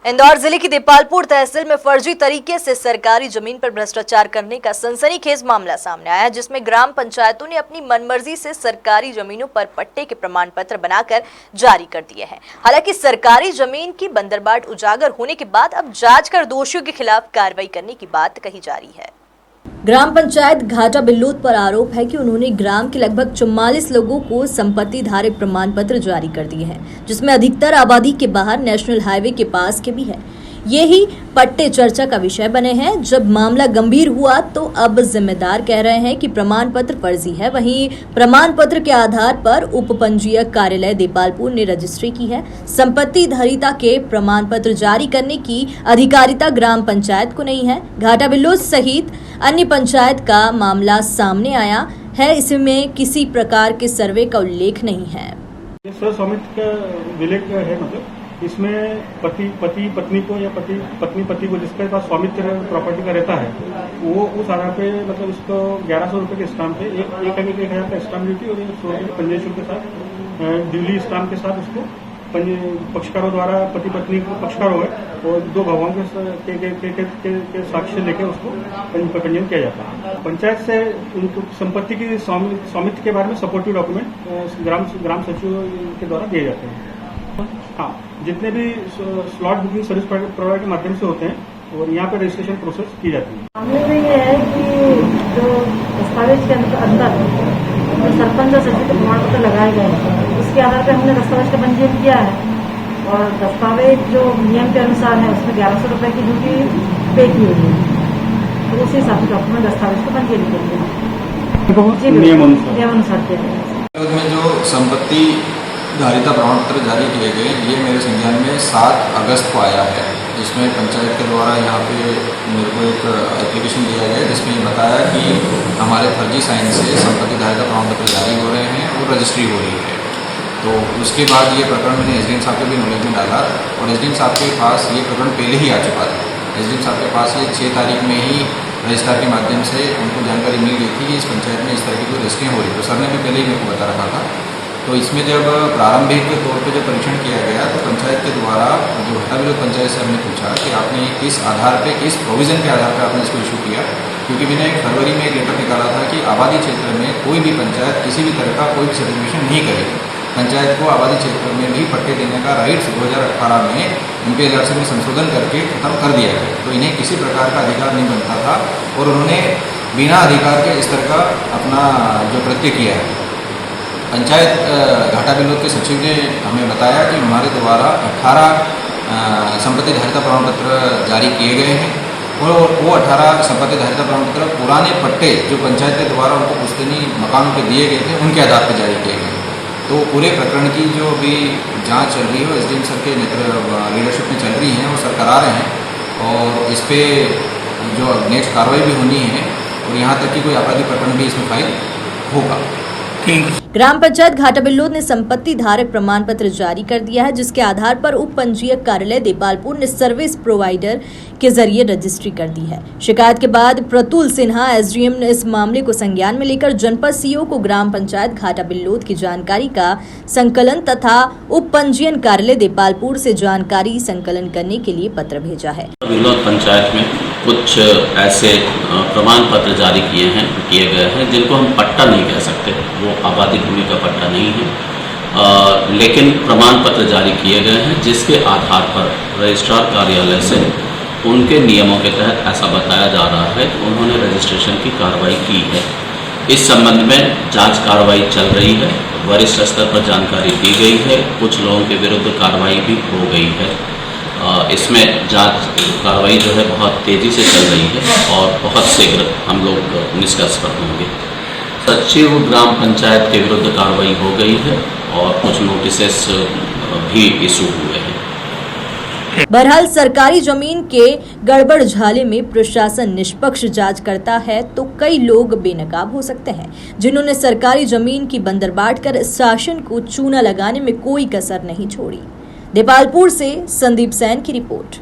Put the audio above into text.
इंदौर जिले की देपालपुर तहसील में फर्जी तरीके से सरकारी जमीन पर भ्रष्टाचार करने का सनसनीखेज मामला सामने आया है, जिसमें ग्राम पंचायतों ने अपनी मनमर्जी से सरकारी जमीनों पर पट्टे के प्रमाण पत्र बनाकर जारी कर दिए हैं। हालांकि सरकारी जमीन की बंदरबाट उजागर होने के बाद अब जांच कर दोषियों के खिलाफ कार्रवाई करने की बात कही जा रही है। ग्राम पंचायत घाटा बिल्लोद पर आरोप है कि उन्होंने ग्राम के लगभग 44 लोगों को संपत्ति धारक प्रमाण पत्र जारी कर दिए हैं, जिसमें अधिकतर आबादी के बाहर नेशनल हाईवे के पास के भी है। यही पट्टे चर्चा का विषय बने हैं। जब मामला गंभीर हुआ तो अब जिम्मेदार कह रहे हैं कि प्रमाण पत्र फर्जी है। वहीं प्रमाण पत्र के आधार पर उप पंजीयक कार्यालय देपालपुर ने रजिस्ट्री की है। संपत्ति धारिता के प्रमाण पत्र जारी करने की अधिकारिता ग्राम पंचायत को नहीं है। घाटा बिल्लोद सहित अन्य पंचायत का मामला सामने आया है। इसमें किसी प्रकार के सर्वे का उल्लेख नहीं है। स्वामित्व का विलेख है, मतलब इसमें पति पत्नी को या पत्नी को जिसके पास स्वामित्व प्रॉपर्टी का रहता है वो उस आधार पे मतलब इसको 1100 रुपये के स्टाम्प पे एक 1000 का स्टाम्प ड्यूटी और 100 रुपये के पंजीयन के साथ ड्यूली स्टाम्प के साथ उसको पक्षकारों द्वारा पति पत्नी को पक्षकार हुए और दो गवाहों के साक्ष्य लेकर उसको पंजीयन किया जाता है। पंचायत से उनको संपत्ति की स्वामित्व के बारे में सपोर्टिव डॉक्यूमेंट ग्राम सचिव के द्वारा दिए जाते हैं। हाँ, जितने भी स्लॉट बुकिंग सर्विस प्रोवाइडर के माध्यम से होते हैं और यहाँ पे रजिस्ट्रेशन प्रोसेस की जाती है। मामले में ये है कि जो दस्तावेज के अंदर जो सरपंच और सचिव के प्रमाण पत्र लगाए गए हैं उसके आधार पर हमने दस्तावेज का पंजीयन किया है और दस्तावेज जो नियम के अनुसार है उसमें 1100 रुपये की ड्यूटी पे की हुई है, तो उसी हिसाब से डॉक्यूमेंट दस्तावेज का पंजीयन किया नियमानुसार किया गया। में जो संपत्ति धारिता प्रमाण पत्र जारी किए गए ये मेरे संज्ञान में 7 अगस्त को आया है, जिसमें पंचायत के द्वारा यहाँ पे मेरे को एक एप्लीकेशन दिया गया जिसमें ये बताया कि हमारे फर्जी साइन से संपत्ति धारिता प्रमाण पत्र जारी हो रहे हैं और रजिस्ट्री हो रही है। तो उसके बाद ये प्रकरण मैंने एसडीएम साहब के भी नॉलेज में डाला और एसडीएम साहब के पास ये प्रकरण पहले ही आ चुका था। एसडीएम साहब के पास ये 6 तारीख में ही रजिस्ट्रार के माध्यम से उनको जानकारी मिल गई थी कि इस पंचायत में इस तरह की कोई रजिस्ट्रियाँ हो रही, तो सर ने भी पहले ही मेरे को बता रखा था। तो इसमें जब प्रारंभिक तौर पे जब परीक्षण किया गया तो पंचायत के द्वारा जो घाटा बिल्लोद पंचायत से हमने पूछा कि आपने किस आधार पे, किस प्रोविज़न के आधार पे आपने इसको इशू किया, क्योंकि मैंने 1 फरवरी में एक लेटर निकाला था कि आबादी क्षेत्र में कोई भी पंचायत किसी भी तरह का कोई सर्टिफिकेशन नहीं करेगी। पंचायत को आबादी क्षेत्र में भी पट्टे देने का राइट्स 2018 में उनके एलआरसी में संशोधन करके खत्म कर दिया गया। तो इन्हें किसी प्रकार का अधिकार नहीं बनता था और उन्होंने बिना अधिकार के इस तरह का अपना जो कृत्य किया है। पंचायत घाटा बिल्लोद के सचिव ने हमें बताया कि हमारे द्वारा 18 संपत्ति धारिता प्रमाण पत्र जारी किए गए हैं और वो 18 संपत्ति धारिता प्रमाण पत्र पुराने पट्टे जो पंचायत के द्वारा उनको पुश्तैनी मकानों के दिए गए थे उनके आधार पर जारी किए गए। तो पूरे प्रकरण की जो भी जांच चल रही है वो एसडीएम सर के लीडरशिप में चल रही है, वो सर करा रहे हैं और इस पर जो नेक्स्ट कार्रवाई भी होनी है और यहाँ तक कि कोई आपराधिक प्रकरण भी इसमें फाइल होगा। ग्राम पंचायत घाटा बिल्लोद ने संपत्ति धारक प्रमाण पत्र जारी कर दिया है, जिसके आधार पर उप पंजीयक कार्यालय देपालपुर ने सर्विस प्रोवाइडर के जरिए रजिस्ट्री कर दी है। शिकायत के बाद प्रतुल सिन्हा एसडीएम ने इस मामले को संज्ञान में लेकर जनपद सीओ को ग्राम पंचायत घाटा बिल्लोद की जानकारी का संकलन तथा उप पंजीयन कार्यालय देपालपुर से जानकारी संकलन करने के लिए पत्र भेजा है। बिल्लोद पंचायत में कुछ ऐसे प्रमाण पत्र जारी किए गए हैं जिनको हम पट्टा नहीं कह सकते, वो आबादी भूमि का पट्टा नहीं है, लेकिन प्रमाण पत्र जारी किए गए हैं जिसके आधार पर रजिस्ट्रार कार्यालय से उनके नियमों के तहत ऐसा बताया जा रहा है कि उन्होंने रजिस्ट्रेशन की कार्रवाई की है। इस संबंध में जांच कार्रवाई चल रही है, वरिष्ठ स्तर पर जानकारी दी गई है, कुछ लोगों के विरुद्ध कार्रवाई भी हो गई है। इसमें जांच कार्रवाई जो है बहुत तेज़ी से चल रही है और बहुत शीघ्र हम लोग निष्कर्ष पर होंगे। सचिव ग्राम पंचायत के विरुद्ध कार्रवाई हो गई है और कुछ नोटिसेस भी इशू हुए हैं। बहरहाल सरकारी जमीन के गड़बड़ झाले में प्रशासन निष्पक्ष जांच करता है तो कई लोग बेनकाब हो सकते हैं, जिन्होंने सरकारी जमीन की बंदरबाट कर शासन को चूना लगाने में कोई कसर नहीं छोड़ी। देपालपुर से संदीप सैन की रिपोर्ट।